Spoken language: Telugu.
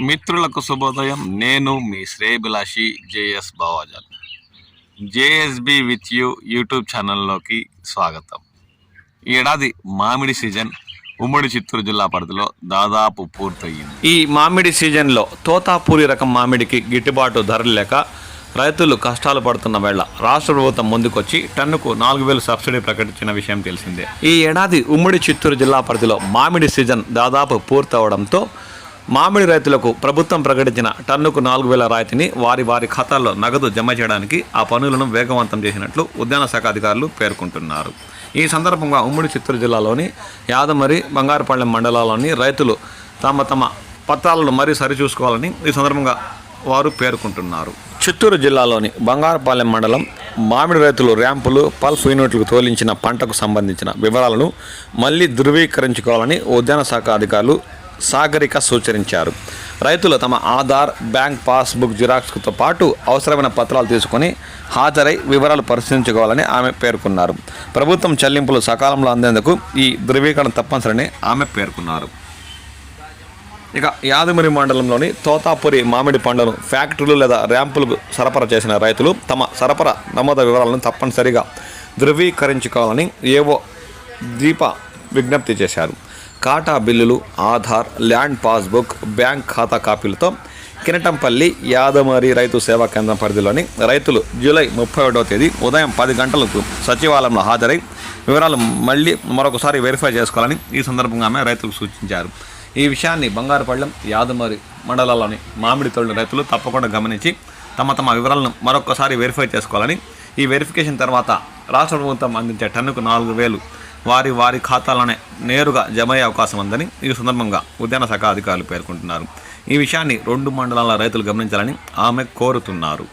మిత్రులకు శుభోదయం. నేను మీ శ్రేయభిలాషి JS Bavajan. JSB with you YouTube ఛానల్లోకి స్వాగతం. ఈ ఏడాది మామిడి సీజన్ ఉమ్మడి చిత్తూరు జిల్లా పరిధిలో దాదాపు పూర్తయింది. ఈ మామిడి సీజన్లో తోతాపూరి రకం మామిడికి గిట్టుబాటు ధరలు లేక రైతులు కష్టాలు పడుతున్న వేళ రాష్ట్ర ప్రభుత్వం ముందుకొచ్చి టన్నుకు 4,000 సబ్సిడీ ప్రకటించిన విషయం తెలిసిందే. ఈ ఏడాది ఉమ్మడి చిత్తూరు జిల్లా పరిధిలో మామిడి సీజన్ దాదాపు పూర్తవడంతో మామిడి రైతులకు ప్రభుత్వం ప్రకటించిన టన్నుకు 4,000 రాయితీని వారి ఖాతాల్లో నగదు జమ చేయడానికి ఆ పనులను వేగవంతం చేసినట్లు ఉద్యాన శాఖ అధికారులు పేర్కొంటున్నారు. ఈ సందర్భంగా ఉమ్మడి చిత్తూరు జిల్లాలోని యాదమరి, బంగారుపాళ్లెం మండలాల్లోని రైతులు తమ పత్రాలను మరీ సరిచూసుకోవాలని ఈ సందర్భంగా వారు పేర్కొంటున్నారు. చిత్తూరు జిల్లాలోని బంగారుపాలెం మండలం మామిడి రైతులు ర్యాంపులు, పల్ప్ యూనిట్లకు తోలించిన పంటకు సంబంధించిన వివరాలను మళ్లీ ధృవీకరించుకోవాలని ఉద్యాన శాఖ అధికారులు సాగరిక సూచించారు. రైతులు తమ ఆధార్, బ్యాంక్ పాస్బుక్ జిరాక్స్తో పాటు అవసరమైన పత్రాలు తీసుకొని హాజరై వివరాలు పరిశీలించుకోవాలని ఆమె పేర్కొన్నారు. ప్రభుత్వం చెల్లింపులు సకాలంలో అందేందుకు ఈ ధృవీకరణ తప్పనిసరని ఆమె పేర్కొన్నారు. ఇక యాదమరి మండలంలోని తోతాపురి మామిడి పండ్లను ఫ్యాక్టరీలు లేదా ర్యాంపులకు సరఫరా చేసిన రైతులు తమ సరఫరా నమోదు వివరాలను తప్పనిసరిగా ధృవీకరించుకోవాలని ఏవో దీప విజ్ఞప్తి చేశారు. కాటా బిల్లులు, ఆధార్, ల్యాండ్ పాస్బుక్, బ్యాంక్ ఖాతా కాపీలతో కినటంపల్లి యాదమరి రైతు సేవా కేంద్రం పరిధిలోని రైతులు జూలై 31వ తేదీ ఉదయం 10 గంటలకు సచివాలయంలో హాజరై వివరాలు మళ్ళీ మరొకసారి వెరిఫై చేసుకోవాలని ఈ సందర్భంగా ఆమె రైతులకు సూచించారు. ఈ విషయాన్ని బంగారుపాళ్లెం, యాదమరి మండలాల్లోని మామిడి తోళ్ల రైతులు తప్పకుండా గమనించి తమ వివరాలను మరొకసారి వెరిఫై చేసుకోవాలని, ఈ వెరిఫికేషన్ తర్వాత రాష్ట్ర ప్రభుత్వం అందించే టన్నుకు 4,000 వారి ఖాతాలోనే నేరుగా జమ అయ్యే అవకాశం ఉందని ఈ సందర్భంగా ఉద్యాన శాఖ అధికారులు పేర్కొంటున్నారు. ఈ విషయాన్ని 2 మండలాల రైతులు గమనించాలని ఆమె కోరుతున్నారు.